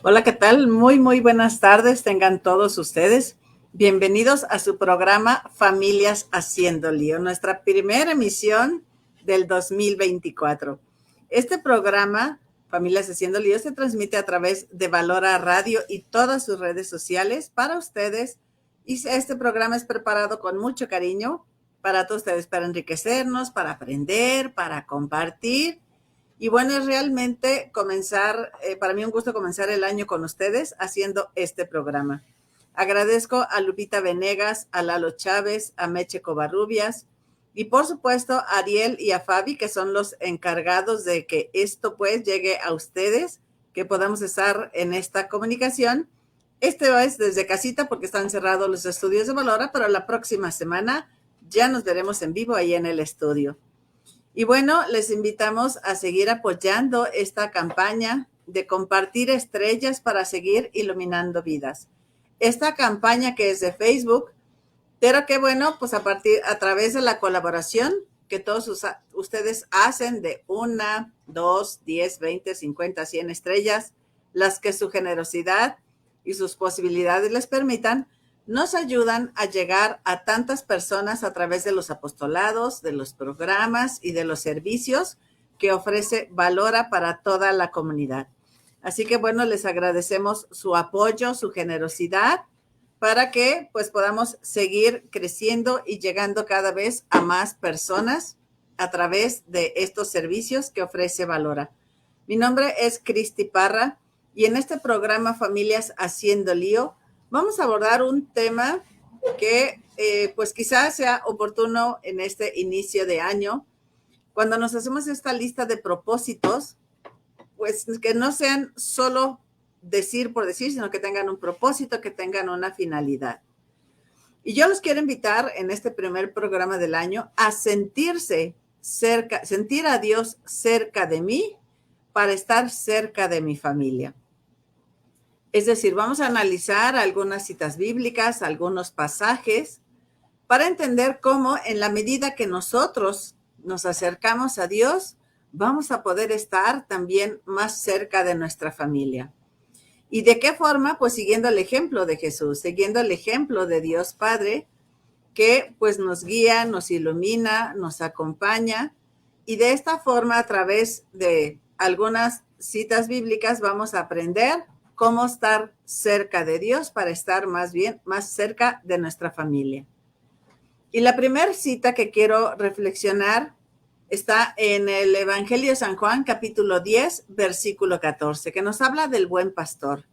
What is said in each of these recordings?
Hola, ¿qué tal? Muy buenas tardes tengan todos ustedes. Bienvenidos a su programa Familias Haciendo Lío, nuestra primera emisión del 2024. Este programa, Familias Haciendo Lío, se transmite a través de Valora Radio y todas sus redes sociales para ustedes. Y este programa es preparado con mucho cariño para todos ustedes, para enriquecernos, para aprender, para compartir. Y bueno, es realmente para mí un gusto comenzar el año con ustedes haciendo este programa. Agradezco a Lupita Venegas, a Lalo Chávez, a Meche Covarrubias y por supuesto a Ariel y a Fabi, que son los encargados de que esto pues llegue a ustedes, que podamos estar en esta comunicación. Este es desde casita porque están cerrados los estudios de Valora, pero la próxima semana ya nos veremos en vivo ahí en el estudio. Y bueno, les invitamos a seguir apoyando esta campaña de compartir estrellas para seguir iluminando vidas. Esta campaña que es de Facebook, pero que bueno, pues a través de la colaboración que todos ustedes hacen de 1, 2, 10, 20, 50, 100 estrellas, las que su generosidad y sus posibilidades les permitan, nos ayudan a llegar a tantas personas a través de los apostolados, de los programas y de los servicios que ofrece Valora para toda la comunidad. Así que bueno, les agradecemos su apoyo, su generosidad, para que pues podamos seguir creciendo y llegando cada vez a más personas a través de estos servicios que ofrece Valora. Mi nombre es Cristi Parra y en este programa Familias Haciendo Lío vamos a abordar un tema que pues quizás sea oportuno en este inicio de año. Cuando nos hacemos esta lista de propósitos, pues que no sean solo decir por decir, sino que tengan un propósito, que tengan una finalidad. Y yo los quiero invitar en este primer programa del año a sentir a Dios cerca de mí para estar cerca de mi familia. Es decir, vamos a analizar algunas citas bíblicas, algunos pasajes, para entender cómo en la medida que nosotros nos acercamos a Dios, vamos a poder estar también más cerca de nuestra familia. ¿Y de qué forma? Pues siguiendo el ejemplo de Jesús, siguiendo el ejemplo de Dios Padre, que pues nos guía, nos ilumina, nos acompaña. Y de esta forma, a través de algunas citas bíblicas, vamos a aprender cómo estar cerca de Dios para estar más cerca de nuestra familia. Y la primera cita que quiero reflexionar está en el Evangelio de San Juan, capítulo 10, versículo 14, que nos habla del buen pastor.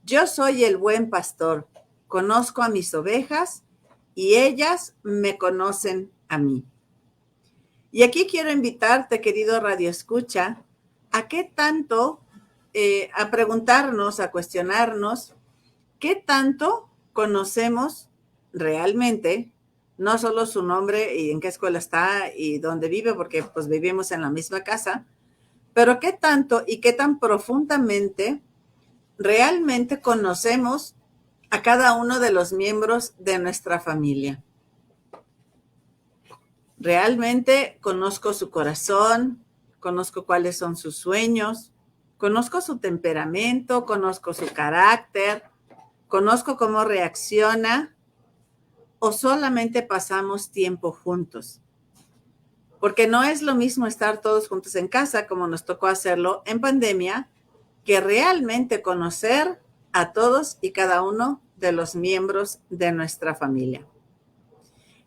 Yo soy el buen pastor, conozco a mis ovejas y ellas me conocen a mí. Y aquí quiero invitarte, querido Radio Escucha, a qué tanto, a preguntarnos, a cuestionarnos, qué tanto conocemos realmente, no solo su nombre y en qué escuela está y dónde vive, porque pues vivimos en la misma casa, pero qué tanto y qué tan profundamente realmente conocemos a cada uno de los miembros de nuestra familia. Realmente conozco su corazón, conozco cuáles son sus sueños, conozco su temperamento, conozco su carácter, conozco cómo reacciona, o solamente pasamos tiempo juntos. Porque no es lo mismo estar todos juntos en casa, como nos tocó hacerlo en pandemia, que realmente conocer a todos y cada uno de los miembros de nuestra familia.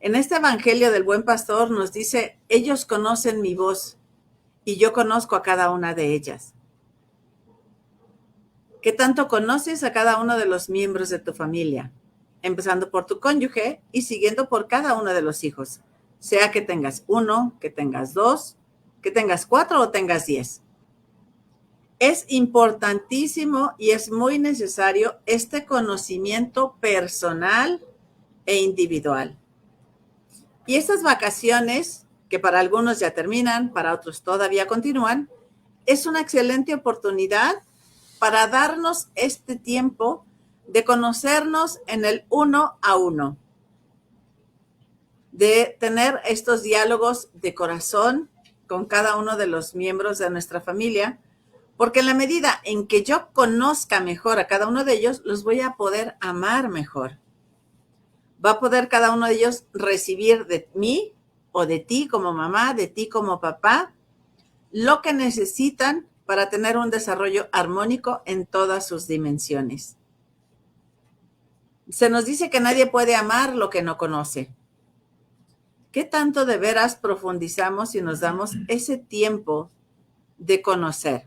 En este Evangelio del Buen Pastor nos dice, ellos conocen mi voz y yo conozco a cada una de ellas. ¿Qué tanto conoces a cada uno de los miembros de tu familia? Empezando por tu cónyuge y siguiendo por cada uno de los hijos. Sea que tengas 1, que tengas 2, que tengas 4 o tengas 10. Es importantísimo y es muy necesario este conocimiento personal e individual. Y estas vacaciones, que para algunos ya terminan, para otros todavía continúan, es una excelente oportunidad para darnos este tiempo de conocernos en el 1 a 1, de tener estos diálogos de corazón con cada uno de los miembros de nuestra familia, Porque en la medida en que yo conozca mejor a cada uno de ellos, los voy a poder amar mejor. Va a poder cada uno de ellos recibir de mí o de ti como mamá, de ti como papá, lo que necesitan para tener un desarrollo armónico en todas sus dimensiones. Se nos dice que nadie puede amar lo que no conoce. ¿Qué tanto de veras profundizamos y nos damos ese tiempo de conocer?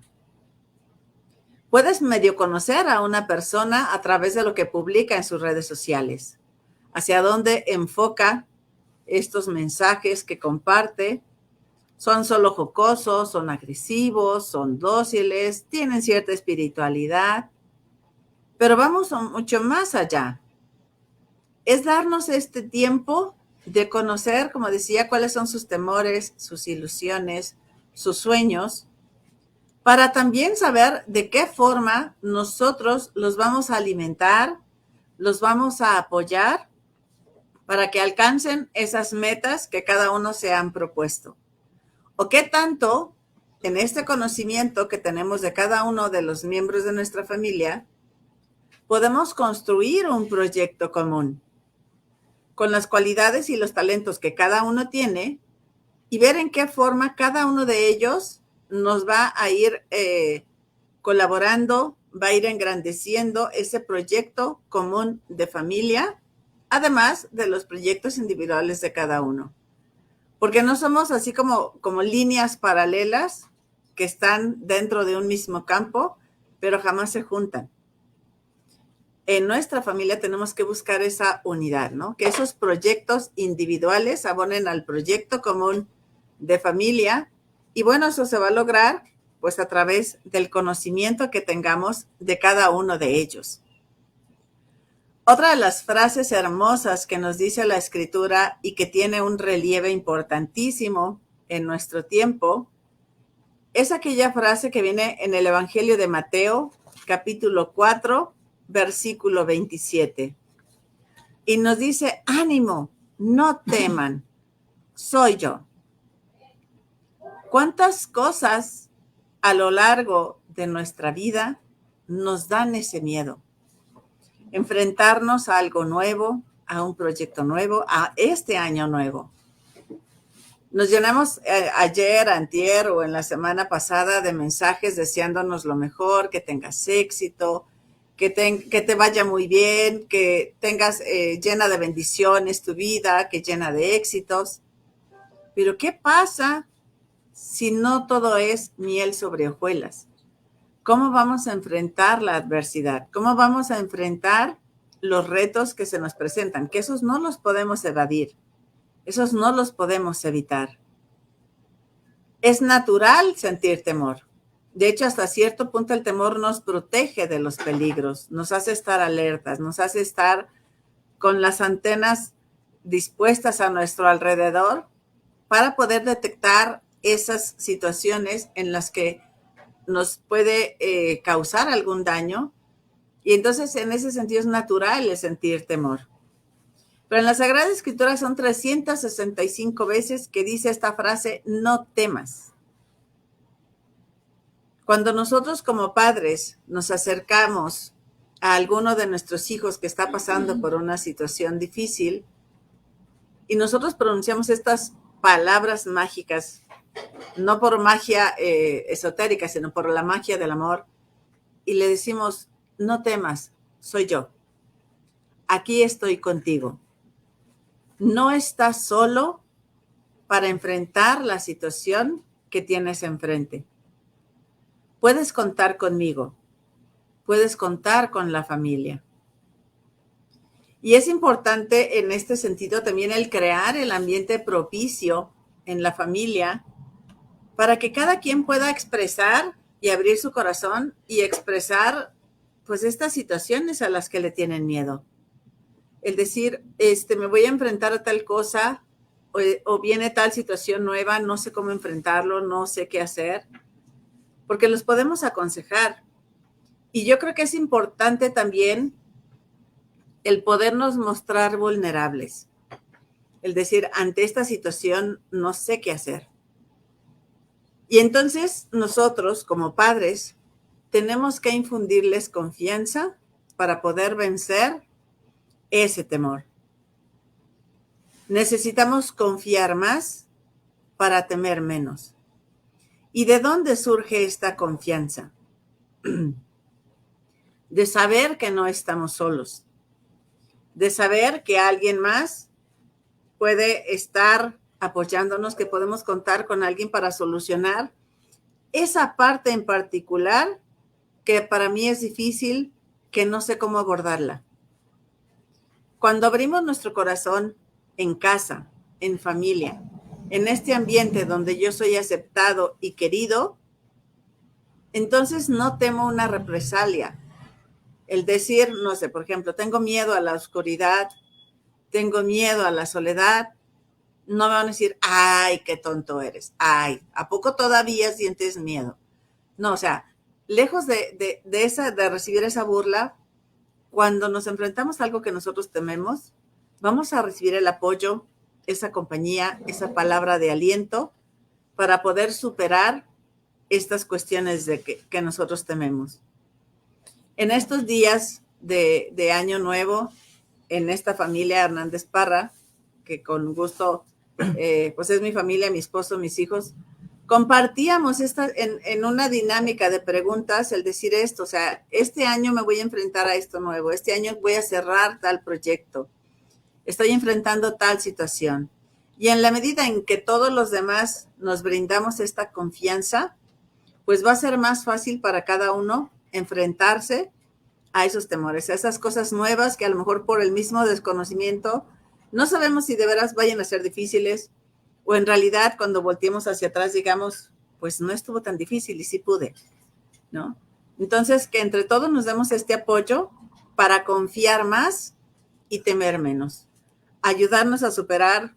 Puedes medio conocer a una persona a través de lo que publica en sus redes sociales, hacia dónde enfoca estos mensajes que comparte. Son solo jocosos, son agresivos, son dóciles, tienen cierta espiritualidad, pero vamos mucho más allá. Es darnos este tiempo de conocer, como decía, cuáles son sus temores, sus ilusiones, sus sueños, para también saber de qué forma nosotros los vamos a alimentar, los vamos a apoyar para que alcancen esas metas que cada uno se han propuesto. O qué tanto en este conocimiento que tenemos de cada uno de los miembros de nuestra familia, podemos construir un proyecto común con las cualidades y los talentos que cada uno tiene y ver en qué forma cada uno de ellos nos va a ir colaborando, va a ir engrandeciendo ese proyecto común de familia, además de los proyectos individuales de cada uno. Porque no somos así como líneas paralelas que están dentro de un mismo campo, pero jamás se juntan. En nuestra familia tenemos que buscar esa unidad, ¿no? Que esos proyectos individuales abonen al proyecto común de familia. Y bueno, eso se va a lograr pues a través del conocimiento que tengamos de cada uno de ellos. Otra de las frases hermosas que nos dice la Escritura y que tiene un relieve importantísimo en nuestro tiempo es aquella frase que viene en el Evangelio de Mateo, capítulo 4, versículo 27. Y nos dice, ánimo, no teman, soy yo. ¿Cuántas cosas a lo largo de nuestra vida nos dan ese miedo? Enfrentarnos a algo nuevo, a un proyecto nuevo, a este año nuevo. Nos llenamos ayer, antier o en la semana pasada de mensajes deseándonos lo mejor, que tengas éxito, que te vaya muy bien, que tengas llena de bendiciones tu vida, que llena de éxitos. Pero ¿qué pasa si no todo es miel sobre hojuelas? ¿Cómo vamos a enfrentar la adversidad? ¿Cómo vamos a enfrentar los retos que se nos presentan? Que esos no los podemos evadir, esos no los podemos evitar. Es natural sentir temor. De hecho, hasta cierto punto el temor nos protege de los peligros, nos hace estar alertas, nos hace estar con las antenas dispuestas a nuestro alrededor para poder detectar esas situaciones en las que nos puede causar algún daño. Y entonces en ese sentido es natural el sentir temor. Pero en la Sagrada Escritura son 365 veces que dice esta frase, no temas. Cuando nosotros como padres nos acercamos a alguno de nuestros hijos que está pasando por una situación difícil y nosotros pronunciamos estas palabras mágicas, no por magia esotérica, sino por la magia del amor, y le decimos, no temas, soy yo. Aquí estoy contigo. No estás solo para enfrentar la situación que tienes enfrente. Puedes contar conmigo. Puedes contar con la familia. Y es importante en este sentido también el crear el ambiente propicio en la familia para que cada quien pueda expresar y abrir su corazón y expresar pues estas situaciones a las que le tienen miedo. El decir, me voy a enfrentar a tal cosa o viene tal situación nueva, no sé cómo enfrentarlo, no sé qué hacer, porque los podemos aconsejar. Y yo creo que es importante también el podernos mostrar vulnerables, el decir, ante esta situación no sé qué hacer. Y entonces nosotros como padres tenemos que infundirles confianza para poder vencer ese temor. Necesitamos confiar más para temer menos. ¿Y de dónde surge esta confianza? De saber que no estamos solos, de saber que alguien más puede estar apoyándonos, que podemos contar con alguien para solucionar esa parte en particular que para mí es difícil, que no sé cómo abordarla. Cuando abrimos nuestro corazón en casa, en familia, en este ambiente donde yo soy aceptado y querido, entonces no temo una represalia. El decir, no sé, por ejemplo, tengo miedo a la oscuridad, tengo miedo a la soledad, no me van a decir, ay, qué tonto eres, ay, ¿a poco todavía sientes miedo? No, o sea, lejos de recibir esa burla, cuando nos enfrentamos a algo que nosotros tememos, vamos a recibir el apoyo, esa compañía, esa palabra de aliento para poder superar estas cuestiones que nosotros tememos. En estos días de Año Nuevo, en esta familia Hernández Parra, que con gusto, pues es mi familia, mi esposo, mis hijos, compartíamos en una dinámica de preguntas el decir esto, o sea, este año me voy a enfrentar a esto nuevo, este año voy a cerrar tal proyecto, estoy enfrentando tal situación. Y en la medida en que todos los demás nos brindamos esta confianza, pues va a ser más fácil para cada uno enfrentarse a esos temores, a esas cosas nuevas que a lo mejor por el mismo desconocimiento no sabemos si de veras vayan a ser difíciles o en realidad cuando volteemos hacia atrás digamos, pues no estuvo tan difícil y sí pude, ¿no? Entonces, que entre todos nos demos este apoyo para confiar más y temer menos, ayudarnos a superar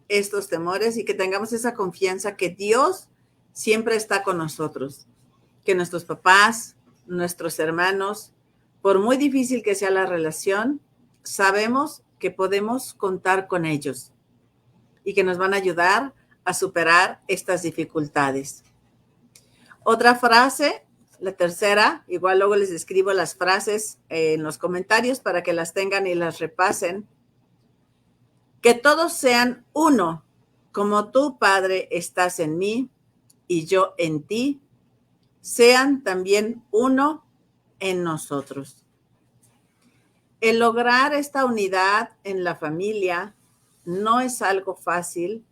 estos temores y que tengamos esa confianza que Dios siempre está con nosotros, que nuestros papás, nuestros hermanos, por muy difícil que sea la relación, sabemos que podemos contar con ellos y que nos van a ayudar a superar estas dificultades. Otra frase, la tercera, igual luego les escribo las frases en los comentarios para que las tengan y las repasen. Que todos sean uno, como tú, Padre, estás en mí y yo en ti, sean también uno en nosotros. El lograr esta unidad en la familia no es algo fácil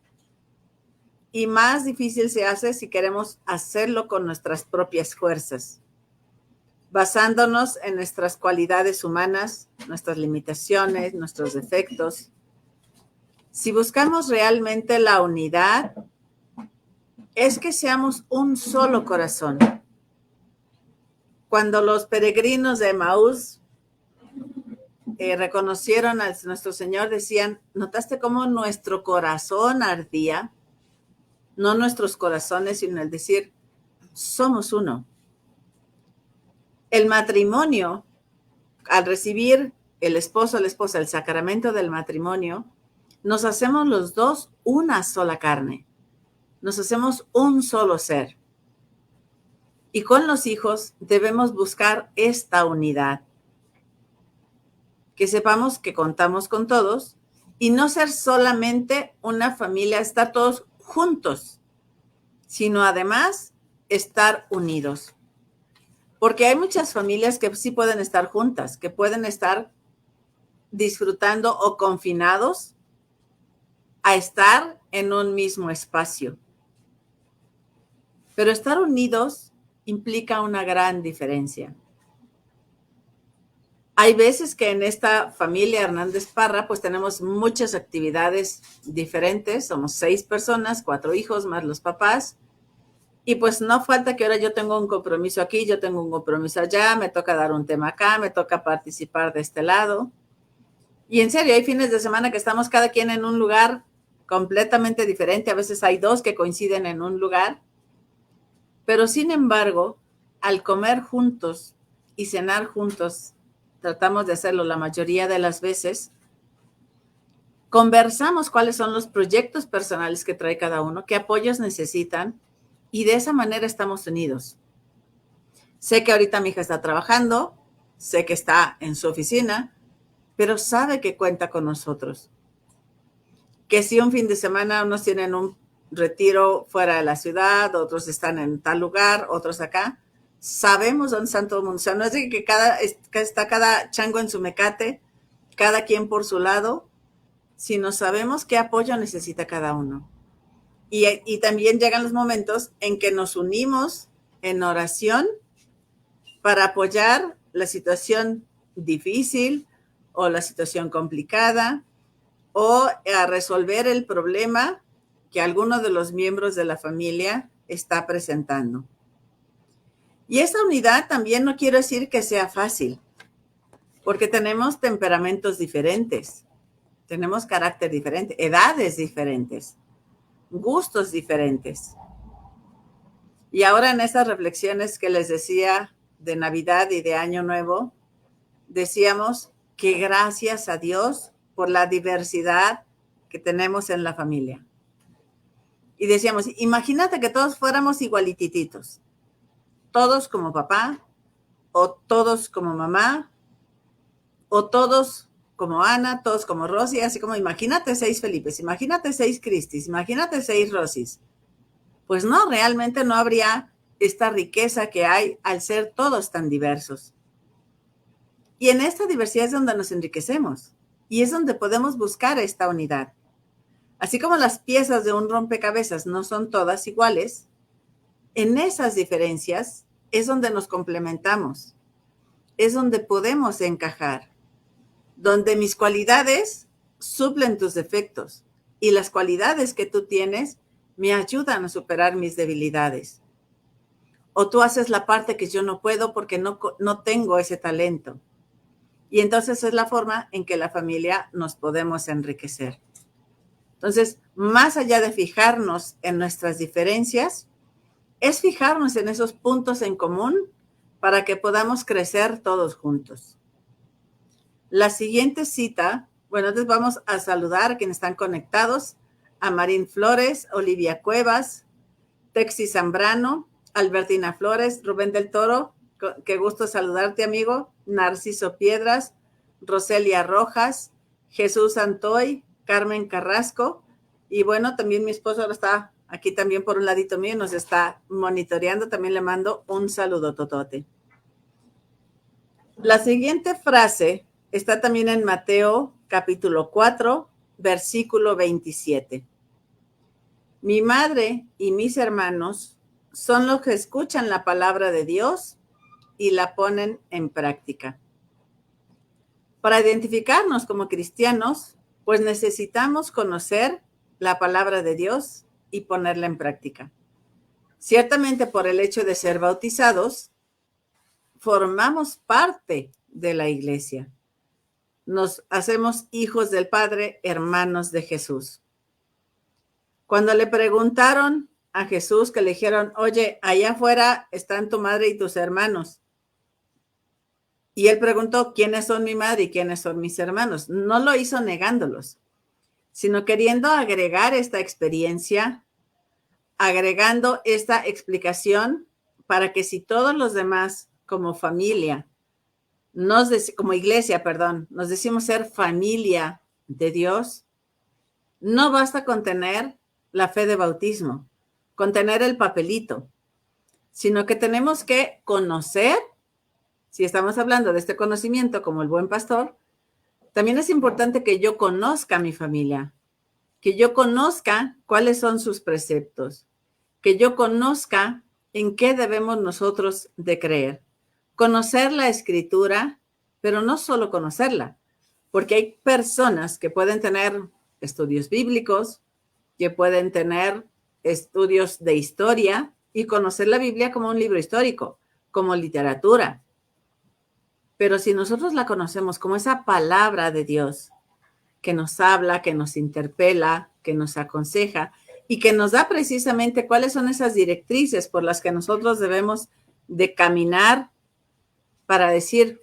y más difícil se hace si queremos hacerlo con nuestras propias fuerzas, basándonos en nuestras cualidades humanas, nuestras limitaciones, nuestros defectos. Si buscamos realmente la unidad, es que seamos un solo corazón. Cuando los peregrinos de Emaús reconocieron a nuestro Señor, decían, ¿notaste cómo nuestro corazón ardía? No nuestros corazones, sino el decir, somos uno. El matrimonio, al recibir el esposo o la esposa el sacramento del matrimonio, nos hacemos los dos una sola carne. Nos hacemos un solo ser. Y con los hijos debemos buscar esta unidad. Que sepamos que contamos con todos y no ser solamente una familia, estar todos juntos, sino además estar unidos. Porque hay muchas familias que sí pueden estar juntas, que pueden estar disfrutando o confinados a estar en un mismo espacio. Pero estar unidos implica una gran diferencia. Hay veces que en esta familia Hernández Parra, pues tenemos muchas actividades diferentes. Somos 6 personas, 4 hijos más los papás. Y pues no falta que ahora yo tengo un compromiso aquí, yo tengo un compromiso allá, me toca dar un tema acá, me toca participar de este lado. Y en serio, hay fines de semana que estamos cada quien en un lugar completamente diferente. A veces hay 2 que coinciden en un lugar. Pero sin embargo, al comer juntos y cenar juntos, tratamos de hacerlo la mayoría de las veces, conversamos cuáles son los proyectos personales que trae cada uno, qué apoyos necesitan, y de esa manera estamos unidos. Sé que ahorita mi hija está trabajando, sé que está en su oficina, pero sabe que cuenta con nosotros. Que si un fin de semana unos tienen un retiro fuera de la ciudad, otros están en tal lugar, otros acá, sabemos dónde están todo el mundo. O sea, no es de que está cada chango en su mecate, cada quien por su lado, sino sabemos qué apoyo necesita cada uno. Y también llegan los momentos en que nos unimos en oración para apoyar la situación difícil o la situación complicada o a resolver el problema que alguno de los miembros de la familia está presentando. Y esta unidad también no quiero decir que sea fácil, porque tenemos temperamentos diferentes, tenemos carácter diferente, edades diferentes, gustos diferentes. Y ahora en estas reflexiones que les decía de Navidad y de Año Nuevo, decíamos que gracias a Dios por la diversidad que tenemos en la familia. Y decíamos, imagínate que todos fuéramos igualitititos, todos como papá, o todos como mamá, o todos como Ana, todos como Rosy, así como imagínate 6 Felipes, imagínate 6 Cristis, imagínate 6 Rosis. Pues no, realmente no habría esta riqueza que hay al ser todos tan diversos. Y en esta diversidad es donde nos enriquecemos y es donde podemos buscar esta unidad. Así como las piezas de un rompecabezas no son todas iguales, en esas diferencias es donde nos complementamos, es donde podemos encajar, donde mis cualidades suplen tus defectos y las cualidades que tú tienes me ayudan a superar mis debilidades. O tú haces la parte que yo no puedo porque no tengo ese talento. Y entonces es la forma en que la familia nos podemos enriquecer. Entonces, más allá de fijarnos en nuestras diferencias, es fijarnos en esos puntos en común para que podamos crecer todos juntos. La siguiente cita, bueno, entonces vamos a saludar a quienes están conectados, a Marín Flores, Olivia Cuevas, Texi Zambrano, Albertina Flores, Rubén del Toro, qué gusto saludarte, amigo, Narciso Piedras, Roselia Rojas, Jesús Antoy, Carmen Carrasco, y bueno, también mi esposo ahora está aquí también por un ladito mío, nos está monitoreando, también le mando un saludo totote. La siguiente frase está también en Mateo capítulo 4, versículo 27. Mi madre y mis hermanos son los que escuchan la palabra de Dios y la ponen en práctica. Para identificarnos como cristianos, pues necesitamos conocer la palabra de Dios y ponerla en práctica. Ciertamente por el hecho de ser bautizados, formamos parte de la iglesia. Nos hacemos hijos del Padre, hermanos de Jesús. Cuando le preguntaron a Jesús, que le dijeron, oye, allá afuera están tu madre y tus hermanos. Y él preguntó, ¿quiénes son mi madre y quiénes son mis hermanos? No lo hizo negándolos, sino queriendo agregar esta experiencia, agregando esta explicación para que si todos los demás como familia, como iglesia, perdón, nos decimos ser familia de Dios, no basta con tener la fe de bautismo, con tener el papelito, sino que tenemos que conocer, si estamos hablando de este conocimiento como el buen pastor, también es importante que yo conozca a mi familia, que yo conozca cuáles son sus preceptos, que yo conozca en qué debemos nosotros de creer. Conocer la escritura, pero no solo conocerla, porque hay personas que pueden tener estudios bíblicos, que pueden tener estudios de historia y conocer la Biblia como un libro histórico, como literatura. Pero si nosotros la conocemos como esa palabra de Dios que nos habla, que nos interpela, que nos aconseja y que nos da precisamente cuáles son esas directrices por las que nosotros debemos de caminar para decir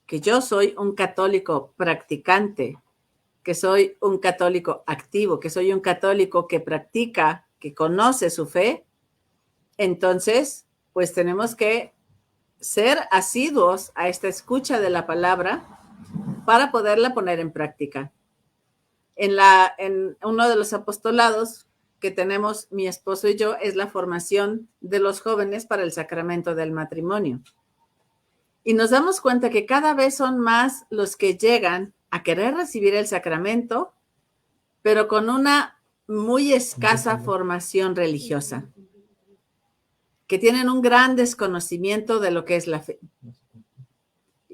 que yo soy un católico practicante, que soy un católico activo, que soy un católico que practica, que conoce su fe, entonces, pues tenemos que ser asiduos a esta escucha de la palabra para poderla poner en práctica. En uno de los apostolados que tenemos mi esposo y yo es la formación de los jóvenes para el sacramento del matrimonio. Y nos damos cuenta que cada vez son más los que llegan a querer recibir el sacramento, pero con una muy escasa formación religiosa, que tienen un gran desconocimiento de lo que es la fe,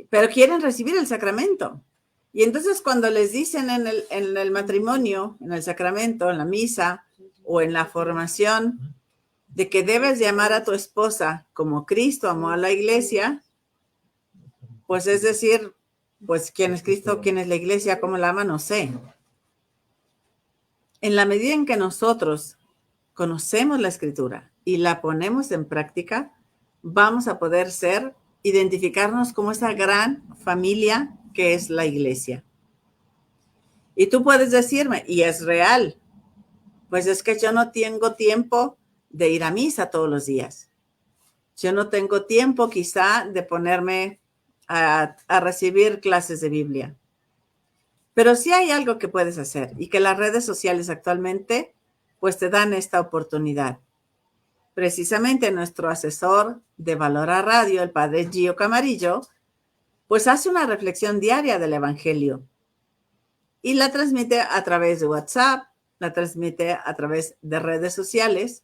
pero quieren recibir el sacramento. Y entonces cuando les dicen en el matrimonio, en el sacramento, en la misa o en la formación, de que debes de amar a tu esposa como Cristo amó a la iglesia, pues es decir, pues quién es Cristo, quién es la iglesia, cómo la ama, no sé. En la medida en que nosotros conocemos la escritura y la ponemos en práctica, vamos a poder identificarnos como esa gran familia que es la iglesia. Y tú puedes decirme, y es real, pues es que yo no tengo tiempo de ir a misa todos los días. Yo no tengo tiempo quizá de ponerme a recibir clases de Biblia. Pero sí hay algo que puedes hacer y que las redes sociales actualmente pues te dan esta oportunidad. Precisamente nuestro asesor de Valora Radio, el padre Gio Camarillo, pues hace una reflexión diaria del Evangelio y la transmite a través de WhatsApp, la transmite a través de redes sociales.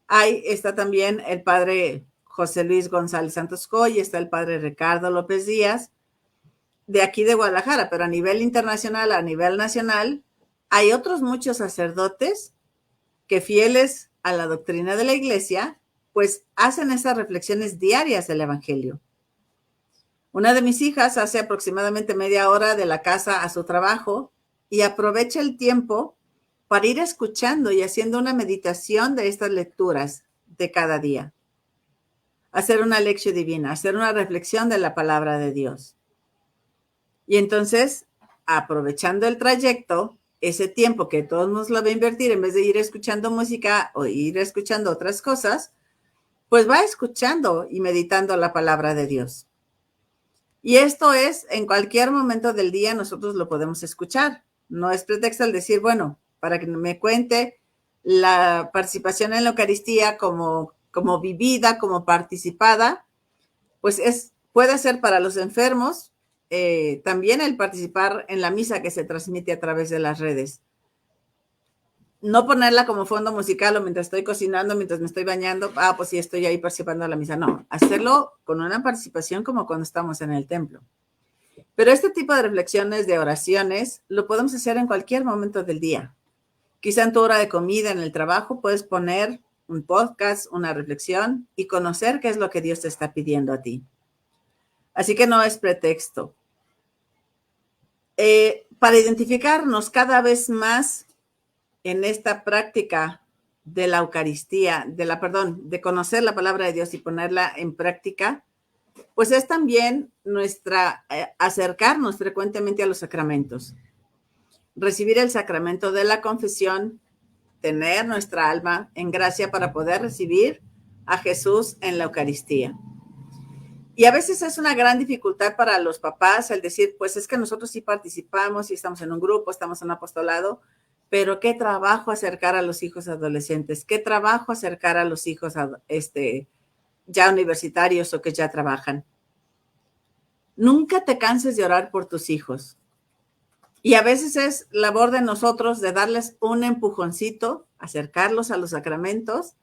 Ahí está también el padre José Luis González Santos Coy, está el padre Ricardo López Díaz, de aquí de Guadalajara, pero a nivel internacional, a nivel nacional, hay otros muchos sacerdotes que fieles a la doctrina de la iglesia, pues hacen esas reflexiones diarias del Evangelio. Una de mis hijas hace aproximadamente media hora de la casa a su trabajo y aprovecha el tiempo para ir escuchando y haciendo una meditación de estas lecturas de cada día. Hacer una lección divina, hacer una reflexión de la palabra de Dios. Y entonces, aprovechando el trayecto, ese tiempo que todos nos lo va a invertir, en vez de ir escuchando música o ir escuchando otras cosas, pues va escuchando y meditando la palabra de Dios. Y esto es, en cualquier momento del día nosotros lo podemos escuchar. No es pretexto el decir, bueno, para que me cuente la participación en la Eucaristía como vivida, como participada, pues puede ser para los enfermos, también el participar en la misa que se transmite a través de las redes. No ponerla como fondo musical o mientras estoy cocinando, mientras me estoy bañando, pues sí, estoy ahí participando en la misa. No, hacerlo con una participación como cuando estamos en el templo. Pero este tipo de reflexiones, de oraciones, lo podemos hacer en cualquier momento del día. Quizá en tu hora de comida, en el trabajo, puedes poner un podcast, una reflexión y conocer qué es lo que Dios te está pidiendo a ti. Así que no es pretexto. Para identificarnos cada vez más en esta práctica de la Eucaristía, de conocer la palabra de Dios y ponerla en práctica, pues es también acercarnos frecuentemente a los sacramentos. Recibir el sacramento de la confesión, tener nuestra alma en gracia para poder recibir a Jesús en la Eucaristía. Y a veces es una gran dificultad para los papás el decir, pues es que nosotros sí participamos y estamos en un grupo, estamos en un apostolado, pero qué trabajo acercar a los hijos adolescentes, qué trabajo acercar a los hijos ya universitarios o que ya trabajan. Nunca te canses de orar por tus hijos. Y a veces es labor de nosotros de darles un empujoncito, acercarlos a los sacramentos,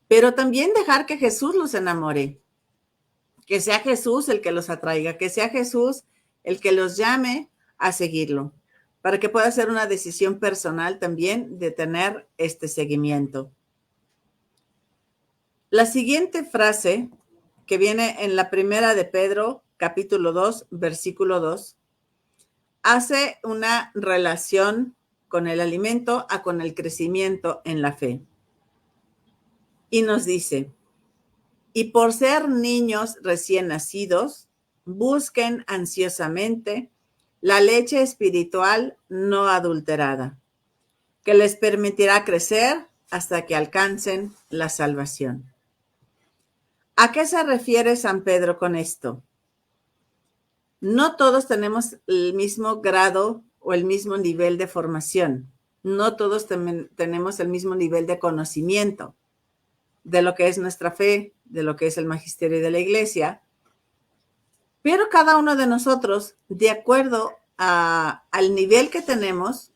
pero también dejar que Jesús los enamore. Que sea Jesús el que los atraiga, que sea Jesús el que los llame a seguirlo, para que pueda ser una decisión personal también de tener este seguimiento. La siguiente frase, que viene en la primera de Pedro, capítulo 2, versículo 2, hace una relación con el alimento con el crecimiento en la fe. Y nos dice, y por ser niños recién nacidos, busquen ansiosamente la leche espiritual no adulterada, que les permitirá crecer hasta que alcancen la salvación. ¿A qué se refiere San Pedro con esto? No todos tenemos el mismo grado o el mismo nivel de formación. No todos tenemos el mismo nivel de conocimiento de lo que es nuestra fe, de lo que es el magisterio de la iglesia. Pero cada uno de nosotros, de acuerdo al nivel que tenemos,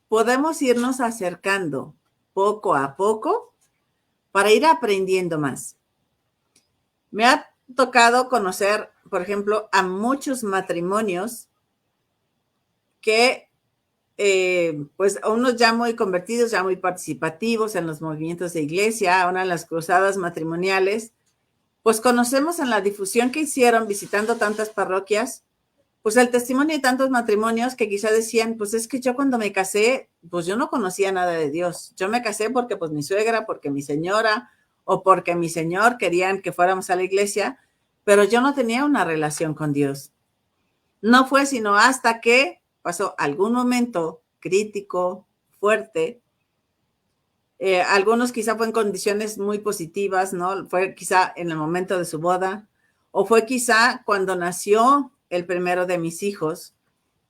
podemos irnos acercando poco a poco para ir aprendiendo más. Me ha tocado conocer, por ejemplo, a muchos matrimonios que, pues, a unos ya muy convertidos, ya muy participativos en los movimientos de iglesia, ahora en las cruzadas matrimoniales, pues conocemos en la difusión que hicieron visitando tantas parroquias, pues el testimonio de tantos matrimonios que quizá decían, pues es que yo cuando me casé, pues yo no conocía nada de Dios. Yo me casé porque pues mi suegra, porque mi señora o porque mi señor querían que fuéramos a la iglesia, pero yo no tenía una relación con Dios. No fue sino hasta que pasó algún momento crítico, fuerte. Algunos quizá fue en condiciones muy positivas, ¿no? Fue quizá en el momento de su boda, o fue quizá cuando nació el primero de mis hijos,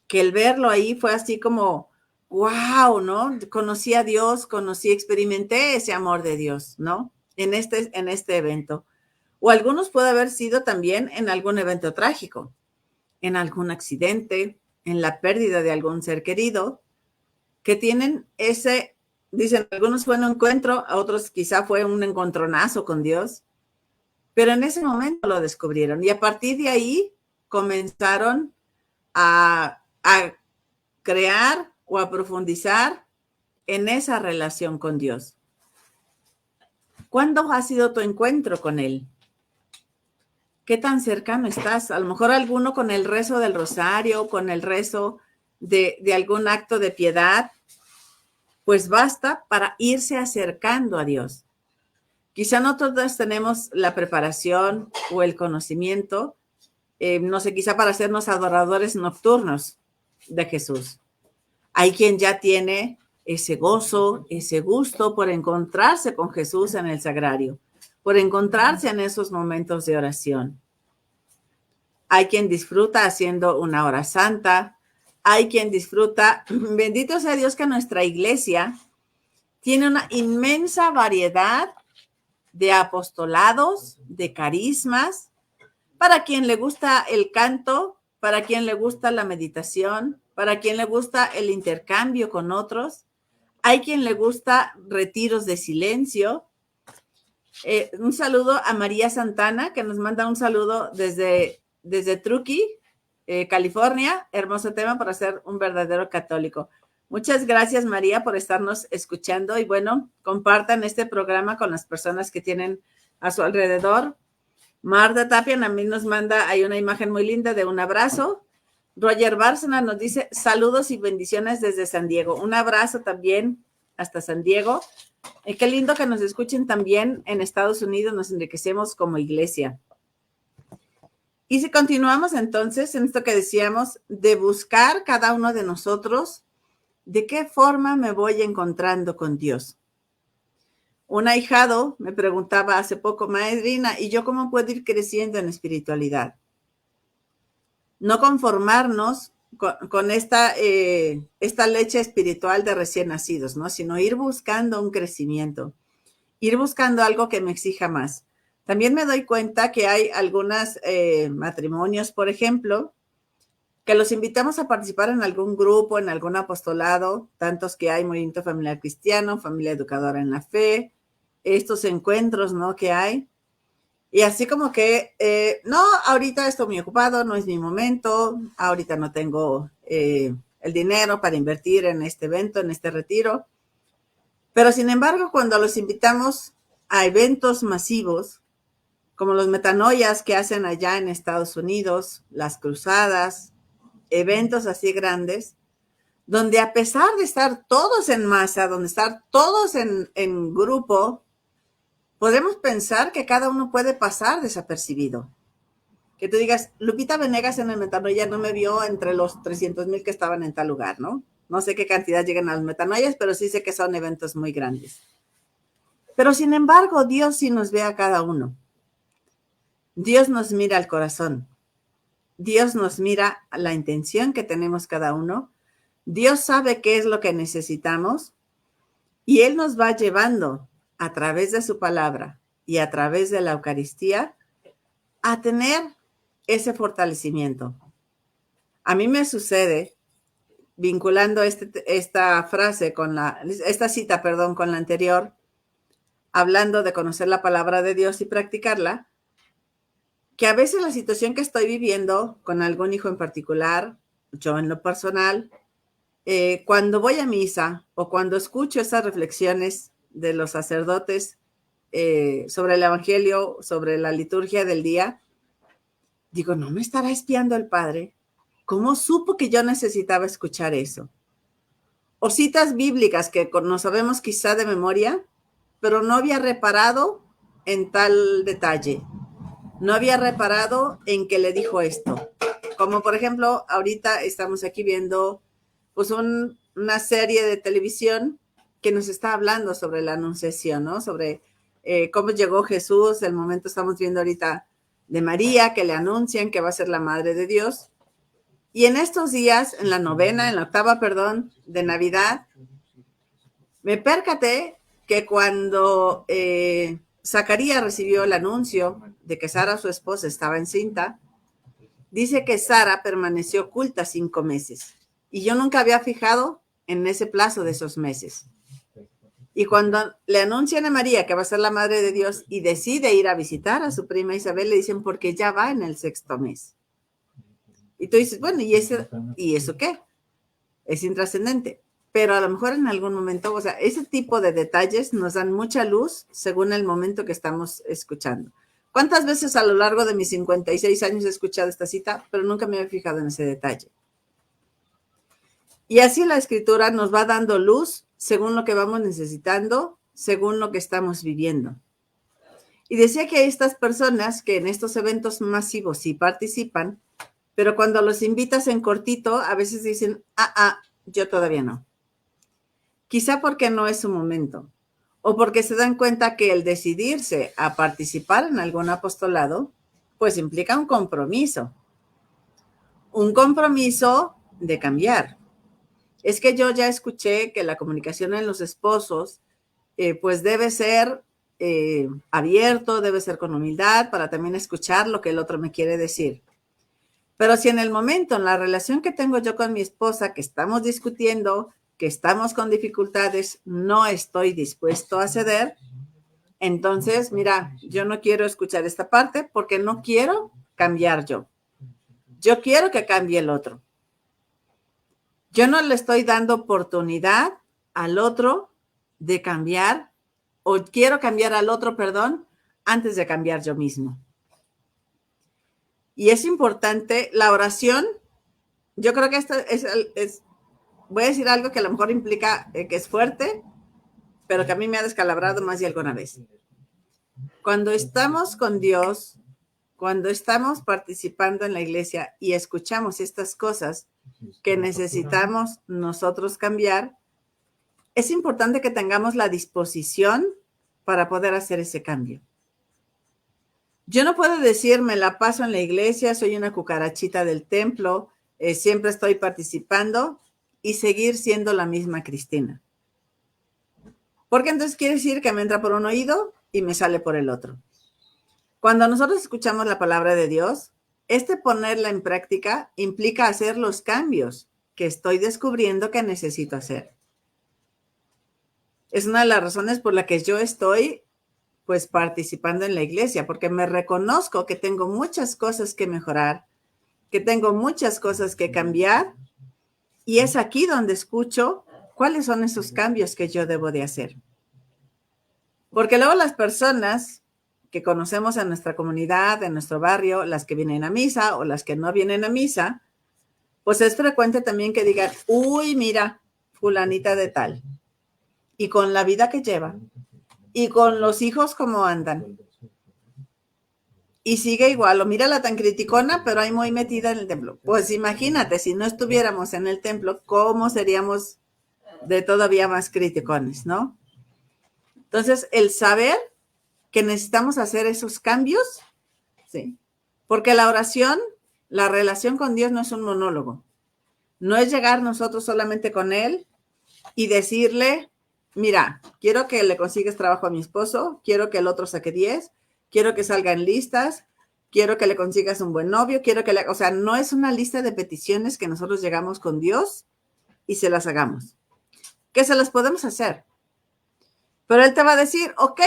que el verlo ahí fue así como, wow, ¿no? Conocí a Dios, experimenté ese amor de Dios, ¿no? En este evento. O algunos puede haber sido también en algún evento trágico, en algún accidente, en la pérdida de algún ser querido, que tienen ese, dicen, algunos fue un encuentro, a otros quizá fue un encontronazo con Dios, pero en ese momento lo descubrieron y a partir de ahí comenzaron a crear o a profundizar en esa relación con Dios. ¿Cuándo ha sido tu encuentro con Él? ¿Qué tan cercano estás? A lo mejor alguno con el rezo del rosario, con el rezo de algún acto de piedad, pues basta para irse acercando a Dios. Quizá no todos tenemos la preparación o el conocimiento, no sé, quizá para hacernos adoradores nocturnos de Jesús. Hay quien ya tiene ese gozo, ese gusto por encontrarse con Jesús en el sagrario, por encontrarse en esos momentos de oración. Hay quien disfruta haciendo una hora santa, hay quien disfruta, bendito sea Dios que nuestra iglesia tiene una inmensa variedad de apostolados, de carismas, para quien le gusta el canto, para quien le gusta la meditación, para quien le gusta el intercambio con otros. Hay quien le gusta retiros de silencio. Un saludo a María Santana, que nos manda un saludo desde Truckee, California. Hermoso tema para ser un verdadero católico. Muchas gracias, María, por estarnos escuchando y bueno, compartan este programa con las personas que tienen a su alrededor. Marta Tapia también nos manda, hay una imagen muy linda de un abrazo. Roger Bárcena nos dice saludos y bendiciones desde San Diego. Un abrazo también hasta San Diego. Qué lindo que nos escuchen también en Estados Unidos, nos enriquecemos como iglesia. Y si continuamos entonces en esto que decíamos, de buscar cada uno de nosotros, ¿de qué forma me voy encontrando con Dios? Un ahijado me preguntaba hace poco, madrina, ¿y yo cómo puedo ir creciendo en espiritualidad? No conformarnos con esta leche espiritual de recién nacidos, ¿no? Sino ir buscando un crecimiento, ir buscando algo que me exija más. También me doy cuenta que hay algunos matrimonios, por ejemplo, que los invitamos a participar en algún grupo, en algún apostolado, tantos que hay, Movimiento Familiar Cristiano, Familia Educadora en la Fe, estos encuentros, ¿no? Que hay. Y así como que, no, ahorita estoy muy ocupado, no es mi momento, ahorita no tengo el dinero para invertir en este evento, en este retiro. Pero sin embargo, cuando los invitamos a eventos masivos, como los metanoias que hacen allá en Estados Unidos, las cruzadas, eventos así grandes, donde a pesar de estar todos en masa, donde estar todos en grupo, podemos pensar que cada uno puede pasar desapercibido. Que tú digas, Lupita Venegas en el Metanoia no me vio entre los 300,000 que estaban en tal lugar, ¿no? No sé qué cantidad llegan a los metanoias, pero sí sé que son eventos muy grandes. Pero sin embargo, Dios sí nos ve a cada uno. Dios nos mira al corazón. Dios nos mira a la intención que tenemos cada uno. Dios sabe qué es lo que necesitamos y Él nos va llevando a través de su palabra y a través de la Eucaristía a tener ese fortalecimiento. A mí me sucede, vinculando esta frase esta cita, con la anterior, hablando de conocer la palabra de Dios y practicarla, que a veces la situación que estoy viviendo con algún hijo en particular, yo en lo personal, cuando voy a misa o cuando escucho esas reflexiones de los sacerdotes sobre el Evangelio, sobre la liturgia del día, digo, ¿no me estará espiando el Padre? ¿Cómo supo que yo necesitaba escuchar eso? O citas bíblicas que no sabemos quizá de memoria, pero no había reparado en tal detalle. No había reparado en que le dijo esto. Como por ejemplo, ahorita estamos aquí viendo pues una serie de televisión que nos está hablando sobre la anunciación, ¿no? Sobre cómo llegó Jesús. El momento estamos viendo ahorita de María, que le anuncian que va a ser la madre de Dios. Y en estos días, en la octava, de Navidad, me percaté que cuando Zacarías recibió el anuncio de que Sara, su esposa, estaba encinta, dice que Sara permaneció oculta 5 meses. Y yo nunca había fijado en ese plazo de esos meses. Y cuando le anuncian a María que va a ser la madre de Dios y decide ir a visitar a su prima Isabel, le dicen porque ya va en el 6º mes. Y tú dices, bueno, ¿y eso qué? Es intrascendente. Pero a lo mejor en algún momento, o sea, ese tipo de detalles nos dan mucha luz según el momento que estamos escuchando. ¿Cuántas veces a lo largo de mis 56 años he escuchado esta cita, pero nunca me había fijado en ese detalle? Y así la escritura nos va dando luz según lo que vamos necesitando, según lo que estamos viviendo. Y decía que hay estas personas que en estos eventos masivos sí participan, pero cuando los invitas en cortito, a veces dicen, yo todavía no. Quizá porque no es su momento, o porque se dan cuenta que el decidirse a participar en algún apostolado, pues implica un compromiso de cambiar. Es que yo ya escuché que la comunicación en los esposos, pues debe ser abierto, debe ser con humildad para también escuchar lo que el otro me quiere decir. Pero si en el momento, en la relación que tengo yo con mi esposa, que estamos discutiendo, que estamos con dificultades, no estoy dispuesto a ceder, entonces, mira, yo no quiero escuchar esta parte porque no quiero cambiar yo. Yo quiero que cambie el otro. Yo no le estoy dando oportunidad al otro de cambiar, o quiero cambiar al otro, antes de cambiar yo mismo. Y es importante la oración. Yo creo que esto voy a decir algo que a lo mejor implica que es fuerte, pero que a mí me ha descalabrado más de alguna vez. Cuando estamos con Dios, cuando estamos participando en la iglesia y escuchamos estas cosas que necesitamos nosotros cambiar, es importante que tengamos la disposición para poder hacer ese cambio. Yo no puedo decir, me la paso en la iglesia, soy una cucarachita del templo, siempre estoy participando y seguir siendo la misma Cristina. Porque entonces quiere decir que me entra por un oído y me sale por el otro. Cuando nosotros escuchamos la palabra de Dios, ponerla en práctica implica hacer los cambios que estoy descubriendo que necesito hacer. Es una de las razones por la que yo estoy pues participando en la iglesia, porque me reconozco que tengo muchas cosas que mejorar, que tengo muchas cosas que cambiar, y es aquí donde escucho cuáles son esos cambios que yo debo de hacer. Porque luego las personas que conocemos en nuestra comunidad, en nuestro barrio, las que vienen a misa o las que no vienen a misa, pues es frecuente también que digan, uy, mira, fulanita de tal, y con la vida que lleva, y con los hijos como andan, y sigue igual, o mírala tan criticona, pero ahí muy metida en el templo. Pues imagínate, si no estuviéramos en el templo, ¿cómo seríamos de todavía más criticones, no? Entonces, el saber que necesitamos hacer esos cambios ¿sí? Porque la oración, la relación con Dios no es un monólogo. No es llegar nosotros solamente con Él y decirle, mira, quiero que le consigues trabajo a mi esposo, quiero que el otro saque 10, quiero que salgan listas, quiero que le consigas un buen novio, o sea, no es una lista de peticiones que nosotros llegamos con Dios y se las hagamos. Que se las podemos hacer. Pero Él te va a decir, ok,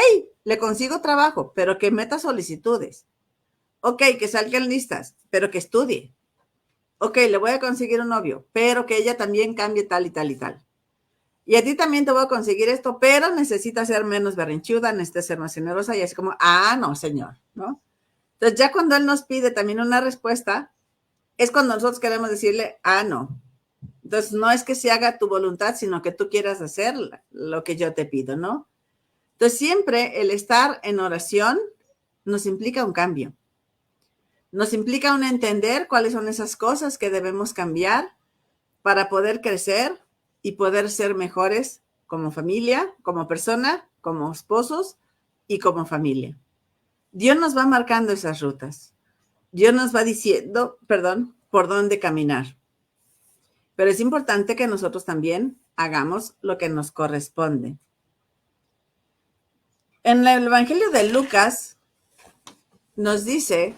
le consigo trabajo, pero que meta solicitudes. Ok, que salgan listas, pero que estudie. Ok, le voy a conseguir un novio, pero que ella también cambie tal y tal y tal. Y a ti también te voy a conseguir esto, pero necesita ser menos berrinchuda, necesita ser más generosa y así como, no, señor, ¿no? Entonces ya cuando Él nos pide también una respuesta, es cuando nosotros queremos decirle, no. Entonces no es que se haga tu voluntad, sino que tú quieras hacer lo que yo te pido, ¿no? Entonces siempre el estar en oración nos implica un cambio. Nos implica un entender cuáles son esas cosas que debemos cambiar para poder crecer y poder ser mejores como familia, como persona, como esposos y como familia. Dios nos va marcando esas rutas. Dios nos va diciendo, por dónde caminar. Pero es importante que nosotros también hagamos lo que nos corresponde. En el Evangelio de Lucas nos dice,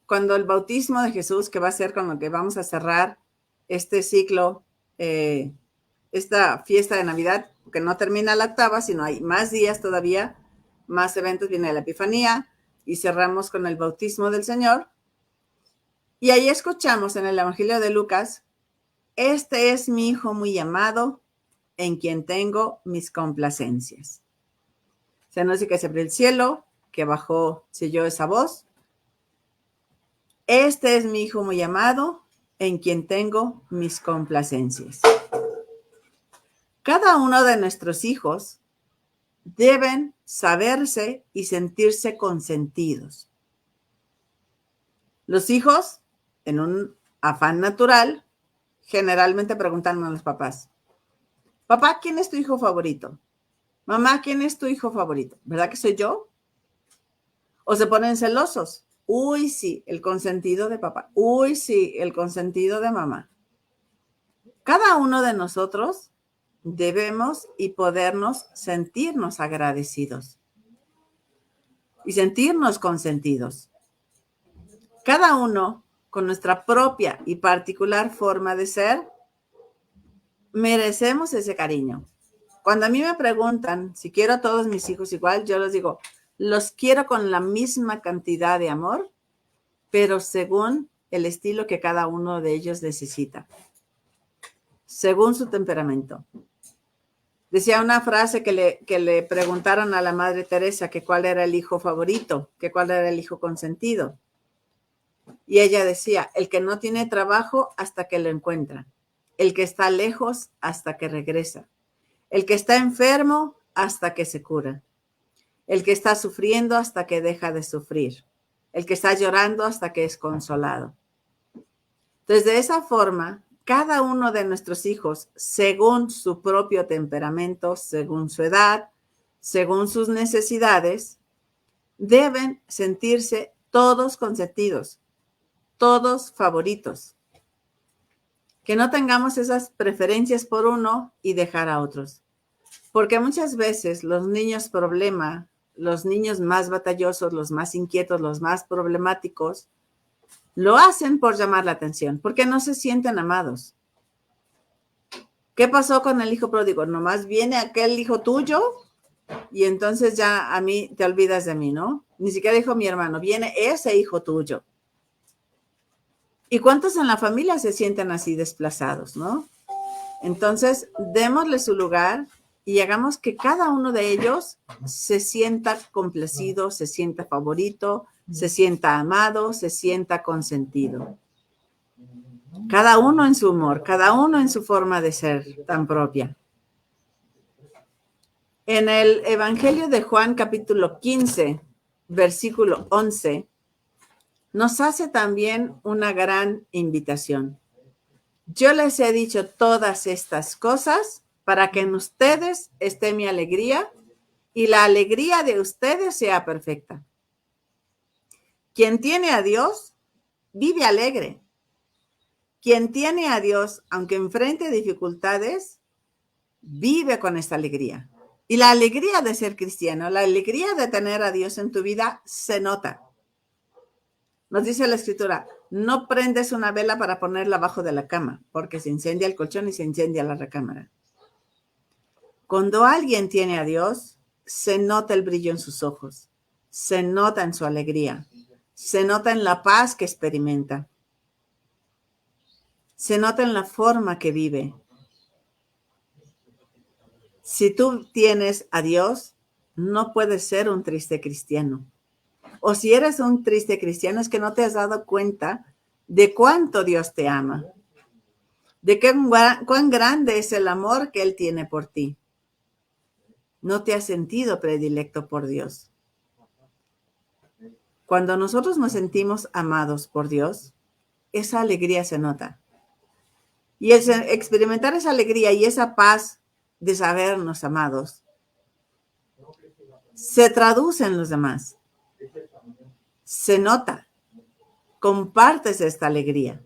cuando el bautismo de Jesús, que va a ser con lo que vamos a cerrar este ciclo, esta fiesta de Navidad, que no termina la octava, sino hay más días todavía, más eventos, viene la Epifanía y cerramos con el bautismo del Señor. Y ahí escuchamos en el Evangelio de Lucas, este es mi Hijo muy amado, en quien tengo mis complacencias. Se nos dice que se abrió el cielo, que bajó, se oyó esa voz. Este es mi Hijo muy amado, en quien tengo mis complacencias. Cada uno de nuestros hijos deben saberse y sentirse consentidos. Los hijos, en un afán natural, generalmente preguntan a los papás, papá, ¿quién es tu hijo favorito? Mamá, ¿quién es tu hijo favorito? ¿Verdad que soy yo? O se ponen celosos. Uy, sí, el consentido de papá. Uy, sí, el consentido de mamá. Cada uno de nosotros debemos y podernos sentirnos agradecidos y sentirnos consentidos. Cada uno, con nuestra propia y particular forma de ser, merecemos ese cariño. Cuando a mí me preguntan si quiero a todos mis hijos igual, yo les digo, los quiero con la misma cantidad de amor, pero según el estilo que cada uno de ellos necesita, según su temperamento. Decía una frase que le preguntaron a la Madre Teresa que cuál era el hijo favorito, que cuál era el hijo consentido. Y ella decía, el que no tiene trabajo hasta que lo encuentra, el que está lejos hasta que regresa, el que está enfermo hasta que se cura, el que está sufriendo hasta que deja de sufrir, el que está llorando hasta que es consolado. Entonces, de esa forma, cada uno de nuestros hijos, según su propio temperamento, según su edad, según sus necesidades, deben sentirse todos consentidos, todos favoritos. Que no tengamos esas preferencias por uno y dejar a otros. Porque muchas veces los niños problema, los niños más batallosos, los más inquietos, los más problemáticos, lo hacen por llamar la atención, porque no se sienten amados. ¿Qué pasó con el hijo pródigo? Nomás viene aquel hijo tuyo y entonces ya a mí te olvidas de mí, ¿no? Ni siquiera dijo mi hermano, viene ese hijo tuyo. ¿Y cuántos en la familia se sienten así desplazados, no? Entonces, démosle su lugar y hagamos que cada uno de ellos se sienta complacido, se sienta favorito, se sienta amado, se sienta consentido. Cada uno en su humor, cada uno en su forma de ser tan propia. En el Evangelio de Juan, capítulo 15, versículo 11, nos hace también una gran invitación. Yo les he dicho todas estas cosas para que en ustedes esté mi alegría y la alegría de ustedes sea perfecta. Quien tiene a Dios, vive alegre. Quien tiene a Dios, aunque enfrente dificultades, vive con esta alegría. Y la alegría de ser cristiano, la alegría de tener a Dios en tu vida, se nota. Nos dice la Escritura, no prendes una vela para ponerla abajo de la cama, porque se incendia el colchón y se incendia la recámara. Cuando alguien tiene a Dios, se nota el brillo en sus ojos, se nota en su alegría, se nota en la paz que experimenta, se nota en la forma que vive. Si tú tienes a Dios, no puedes ser un triste cristiano. O si eres un triste cristiano, es que no te has dado cuenta de cuánto Dios te ama, de cuán grande es el amor que Él tiene por ti. No te has sentido predilecto por Dios. Cuando nosotros nos sentimos amados por Dios, esa alegría se nota. Y experimentar esa alegría y esa paz de sabernos amados se traduce en los demás. Se nota. Compartes esta alegría.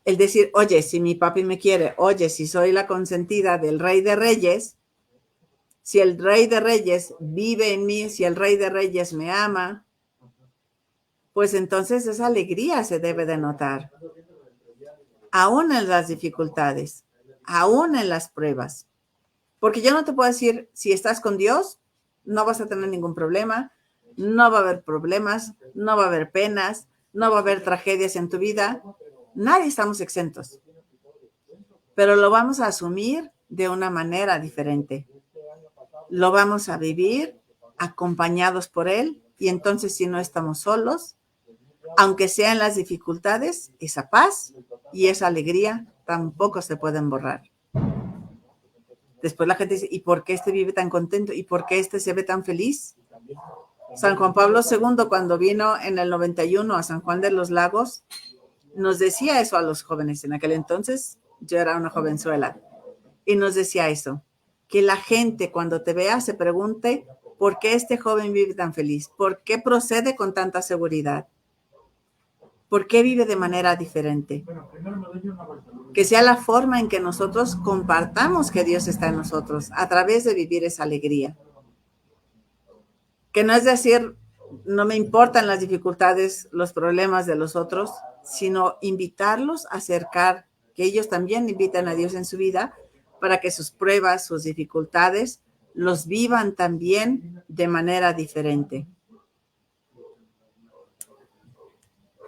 El decir, oye, si mi papi me quiere, oye, si soy la consentida del Rey de Reyes, si el Rey de Reyes vive en mí, si el Rey de Reyes me ama, pues entonces esa alegría se debe de notar. Aún en las dificultades, aún en las pruebas. Porque yo no te puedo decir, si estás con Dios, no vas a tener ningún problema, no va a haber problemas, no va a haber penas, no va a haber tragedias en tu vida. Nadie estamos exentos. Pero lo vamos a asumir de una manera diferente. Lo vamos a vivir acompañados por Él y entonces si no estamos solos, aunque sean las dificultades, esa paz y esa alegría tampoco se pueden borrar. Después la gente dice, ¿y por qué este vive tan contento? ¿Y por qué este se ve tan feliz? San Juan Pablo II, cuando vino en el 91 a San Juan de los Lagos, nos decía eso a los jóvenes. En aquel entonces yo era una jovenzuela y nos decía eso, que la gente cuando te vea se pregunte por qué este joven vive tan feliz, por qué procede con tanta seguridad, por qué vive de manera diferente. Que sea la forma en que nosotros compartamos que Dios está en nosotros a través de vivir esa alegría. Que no es decir, no me importan las dificultades, los problemas de los otros, sino invitarlos a acercar, que ellos también invitan a Dios en su vida para que sus pruebas, sus dificultades, los vivan también de manera diferente.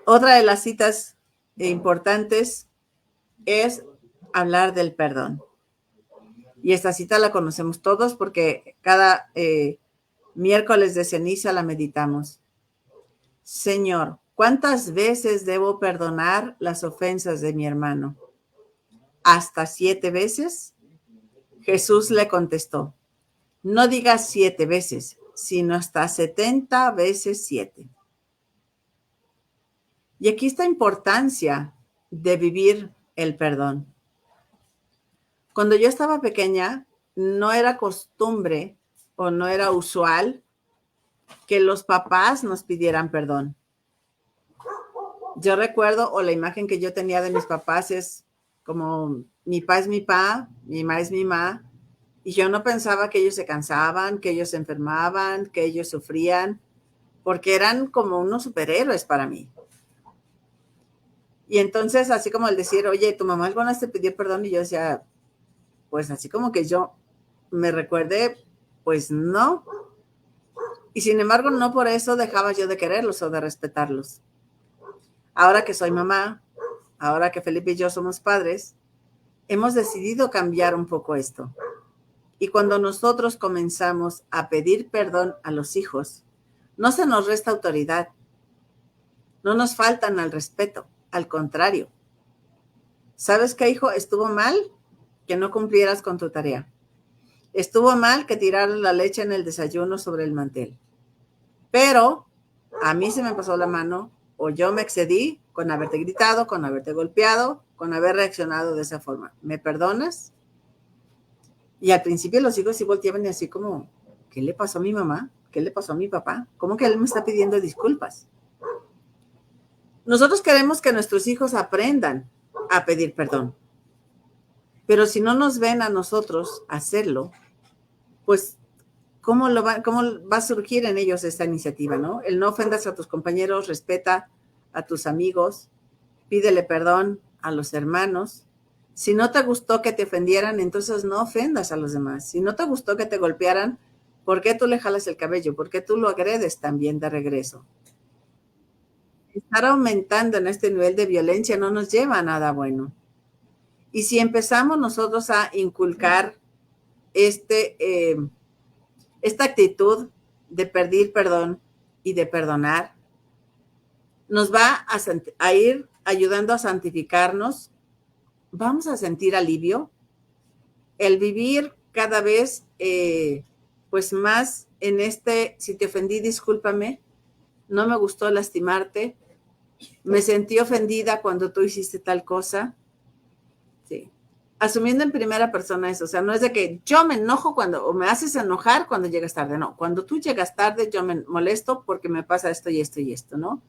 Otra de las citas importantes es hablar del perdón. Y esta cita la conocemos todos porque cada miércoles de ceniza la meditamos. Señor, ¿cuántas veces debo perdonar las ofensas de mi hermano? ¿Hasta 7 veces? Jesús le contestó, no digas 7 veces, sino hasta 70 veces 7. Y aquí está la importancia de vivir el perdón. Cuando yo estaba pequeña, no era costumbre o no era usual que los papás nos pidieran perdón. Yo recuerdo, o la imagen que yo tenía de mis papás es como mi pa es mi pa, mi ma es mi ma, y yo no pensaba que ellos se cansaban, que ellos se enfermaban, que ellos sufrían, porque eran como unos superhéroes para mí. Y entonces, así como el decir, oye, tu mamá alguna vez te pidió perdón, y yo decía, pues así como que yo me recuerde, pues no. Y sin embargo, no por eso dejaba yo de quererlos o de respetarlos. Ahora que soy mamá, ahora que Felipe y yo somos padres, hemos decidido cambiar un poco esto. Y cuando nosotros comenzamos a pedir perdón a los hijos, no se nos resta autoridad, no nos faltan al respeto, al contrario. ¿Sabes qué, hijo? Estuvo mal que no cumplieras con tu tarea. Estuvo mal que tiraras la leche en el desayuno sobre el mantel. Pero a mí se me pasó la mano o yo me excedí con haberte gritado, con haberte golpeado, con haber reaccionado de esa forma. ¿Me perdonas? Y al principio los hijos sí volteaban y así como, ¿qué le pasó a mi mamá? ¿qué le pasó a mi papá? ¿Cómo que él me está pidiendo disculpas? Nosotros queremos que nuestros hijos aprendan a pedir perdón, pero si no nos ven a nosotros hacerlo, pues cómo va a surgir en ellos esta iniciativa, ¿no? El no ofendas a tus compañeros, respeta a tus amigos, pídele perdón a los hermanos. Si no te gustó que te ofendieran, entonces no ofendas a los demás. Si no te gustó que te golpearan, ¿por qué tú le jalas el cabello? ¿Por qué tú lo agredes también de regreso? Estar aumentando en este nivel de violencia no nos lleva a nada bueno. Y si empezamos nosotros a inculcar esta actitud de pedir perdón y de perdonar, nos va a ir ayudando a santificarnos, vamos a sentir alivio, el vivir cada vez pues más en si te ofendí, discúlpame, no me gustó lastimarte, me sentí ofendida cuando tú hiciste tal cosa. Sí. Asumiendo en primera persona eso, o sea, no es de que yo me enojo o me haces enojar cuando llegas tarde, no, cuando tú llegas tarde yo me molesto porque me pasa esto y esto y esto, ¿no?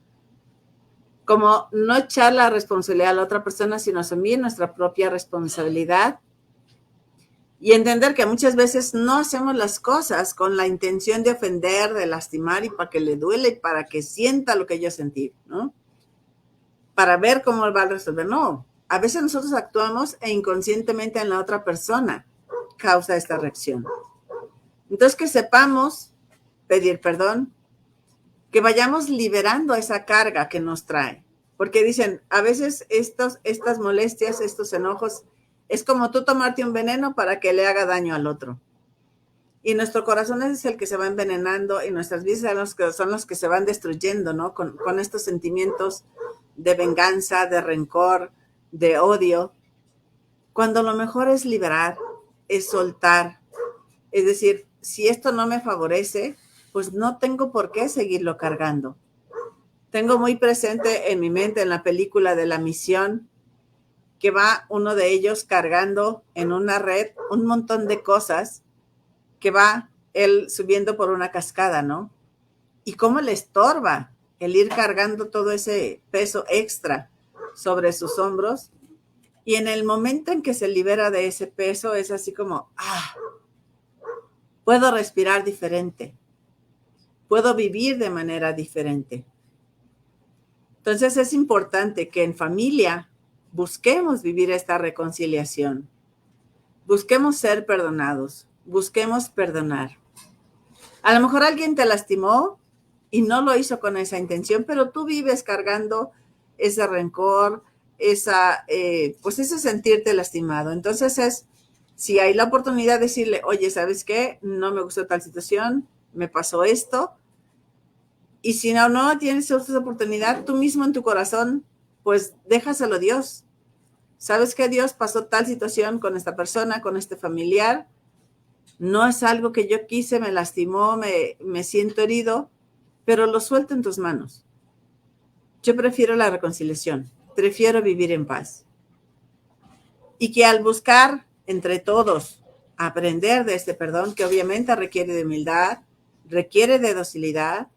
Como no echar la responsabilidad a la otra persona, sino asumir nuestra propia responsabilidad y entender que muchas veces no hacemos las cosas con la intención de ofender, de lastimar y para que le duele y para que sienta lo que yo sentí, ¿no? Para ver cómo va a resolver, no. A veces nosotros actuamos e inconscientemente en la otra persona causa esta reacción. Entonces que sepamos pedir perdón, que vayamos liberando esa carga que nos trae. Porque dicen, a veces estas molestias, estos enojos, es como tú tomarte un veneno para que le haga daño al otro. Y nuestro corazón es el que se va envenenando y nuestras vidas son los que se van destruyendo, ¿no? Con estos sentimientos de venganza, de rencor, de odio, cuando lo mejor es liberar, es soltar. Es decir, si esto no me favorece, pues no tengo por qué seguirlo cargando. Tengo muy presente en mi mente en la película de La Misión, que va uno de ellos cargando en una red un montón de cosas, que va él subiendo por una cascada, ¿no? Y cómo le estorba el ir cargando todo ese peso extra sobre sus hombros. Y en el momento en que se libera de ese peso, es así como, puedo respirar diferente, puedo vivir de manera diferente. Entonces es importante que en familia busquemos vivir esta reconciliación, busquemos ser perdonados, busquemos perdonar. A lo mejor alguien te lastimó y no lo hizo con esa intención, pero tú vives cargando ese rencor, pues ese sentirte lastimado. Entonces si hay la oportunidad de decirle, oye, ¿sabes qué? No me gustó tal situación, me pasó esto. Y si no tienes otra oportunidad, tú mismo en tu corazón, pues déjaselo a Dios. ¿Sabes qué? Dios pasó tal situación con esta persona, con este familiar. No es algo que yo quise, me lastimó, me siento herido, pero lo suelto en tus manos. Yo prefiero la reconciliación, prefiero vivir en paz. Y que al buscar entre todos aprender de este perdón, que obviamente requiere de humildad, requiere de docilidad,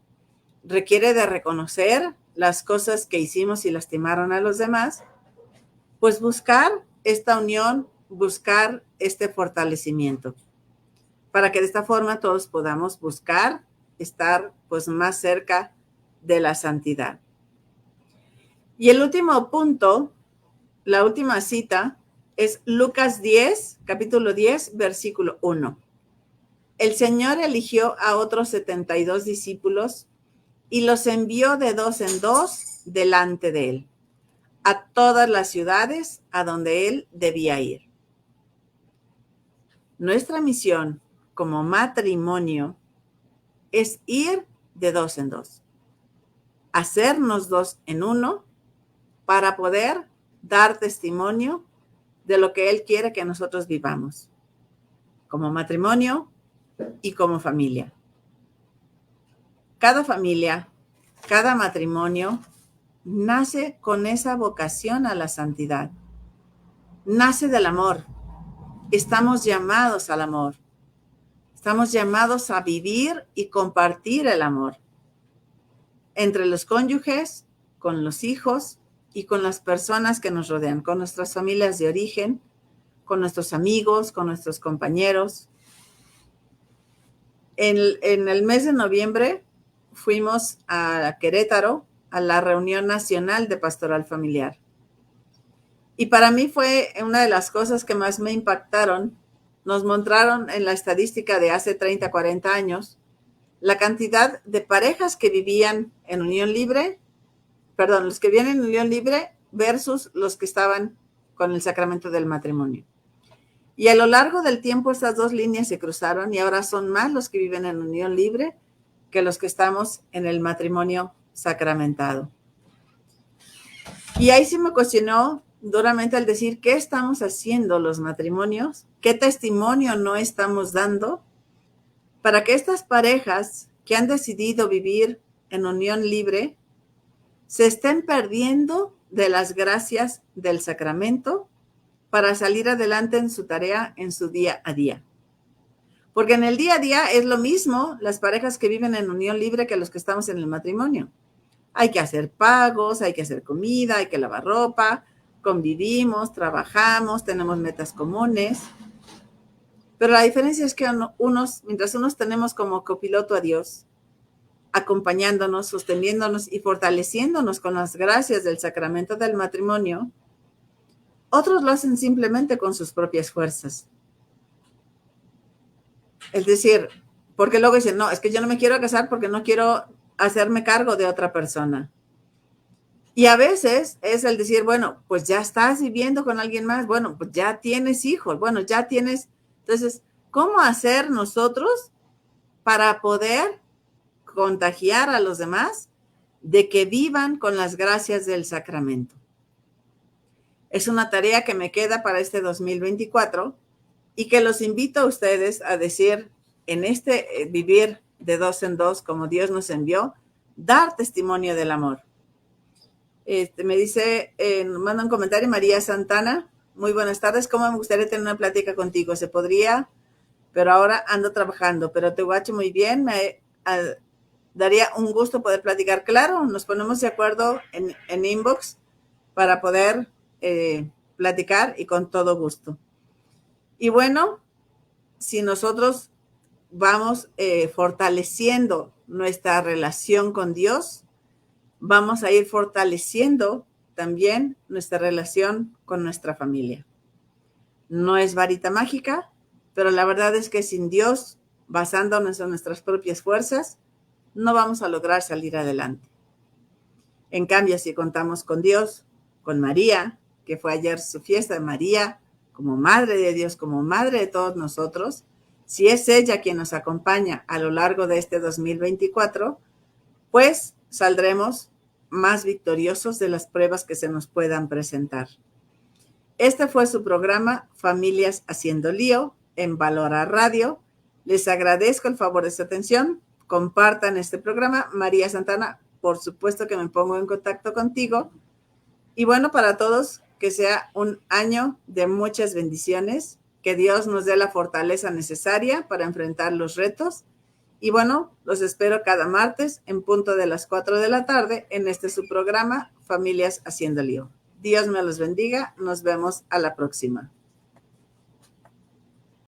requiere de reconocer las cosas que hicimos y lastimaron a los demás, pues buscar esta unión, buscar este fortalecimiento, para que de esta forma todos podamos buscar estar pues más cerca de la santidad. Y el último punto, la última cita, es Lucas 10, capítulo 10, versículo 1. El Señor eligió a otros 72 discípulos y los envió de dos en dos delante de él, a todas las ciudades a donde él debía ir. Nuestra misión como matrimonio es ir de dos en dos, hacernos dos en uno para poder dar testimonio de lo que él quiere que nosotros vivamos, como matrimonio y como familia. Cada familia, cada matrimonio nace con esa vocación a la santidad. Nace del amor. Estamos llamados al amor. Estamos llamados a vivir y compartir el amor entre los cónyuges, con los hijos y con las personas que nos rodean, con nuestras familias de origen, con nuestros amigos, con nuestros compañeros. En el mes de noviembre fuimos a Querétaro a la reunión nacional de pastoral familiar. Y para mí fue una de las cosas que más me impactaron. Nos mostraron en la estadística de hace 30, 40 años la cantidad de parejas que vivían en unión libre, los que vivían en unión libre versus los que estaban con el sacramento del matrimonio. Y a lo largo del tiempo estas dos líneas se cruzaron y ahora son más los que viven en unión libre que los que estamos en el matrimonio sacramentado. Y ahí sí me cuestionó duramente al decir, ¿qué estamos haciendo los matrimonios? ¿Qué testimonio no estamos dando para que estas parejas que han decidido vivir en unión libre se estén perdiendo de las gracias del sacramento para salir adelante en su tarea, en su día a día? Porque en el día a día es lo mismo las parejas que viven en unión libre que los que estamos en el matrimonio. Hay que hacer pagos, hay que hacer comida, hay que lavar ropa, convivimos, trabajamos, tenemos metas comunes. Pero la diferencia es que mientras unos tenemos como copiloto a Dios, acompañándonos, sosteniéndonos y fortaleciéndonos con las gracias del sacramento del matrimonio, otros lo hacen simplemente con sus propias fuerzas. Es decir, porque luego dicen, no, es que yo no me quiero casar porque no quiero hacerme cargo de otra persona. Y a veces es el decir, bueno, pues ya estás viviendo con alguien más, bueno, pues ya tienes hijos, bueno, ya tienes. Entonces, ¿cómo hacer nosotros para poder contagiar a los demás de que vivan con las gracias del sacramento? Es una tarea que me queda para este 2024 y que los invito a ustedes a decir en este vivir de dos en dos como Dios nos envió, dar testimonio del amor. Me dice, manda un comentario María Santana, muy buenas tardes, ¿cómo me gustaría tener una plática contigo? ¿Se podría? Pero ahora ando trabajando, pero te guacho muy bien, me daría un gusto poder platicar. Claro, nos ponemos de acuerdo en inbox para poder platicar y con todo gusto. Y bueno, si nosotros vamos fortaleciendo nuestra relación con Dios, vamos a ir fortaleciendo también nuestra relación con nuestra familia. No es varita mágica, pero la verdad es que sin Dios, basándonos en nuestras propias fuerzas, no vamos a lograr salir adelante. En cambio, si contamos con Dios, con María, que fue ayer su fiesta de María, como Madre de Dios, como Madre de todos nosotros, si es ella quien nos acompaña a lo largo de este 2024, pues saldremos más victoriosos de las pruebas que se nos puedan presentar. Este fue su programa Familias Haciendo Lío en Valora Radio. Les agradezco el favor de su atención. Compartan este programa. María Santana, por supuesto que me pongo en contacto contigo. Y bueno, para todos, que sea un año de muchas bendiciones, que Dios nos dé la fortaleza necesaria para enfrentar los retos. Y bueno, los espero cada martes en punto de las 4 de la tarde en su programa Familias Haciendo Lío. Dios me los bendiga. Nos vemos a la próxima.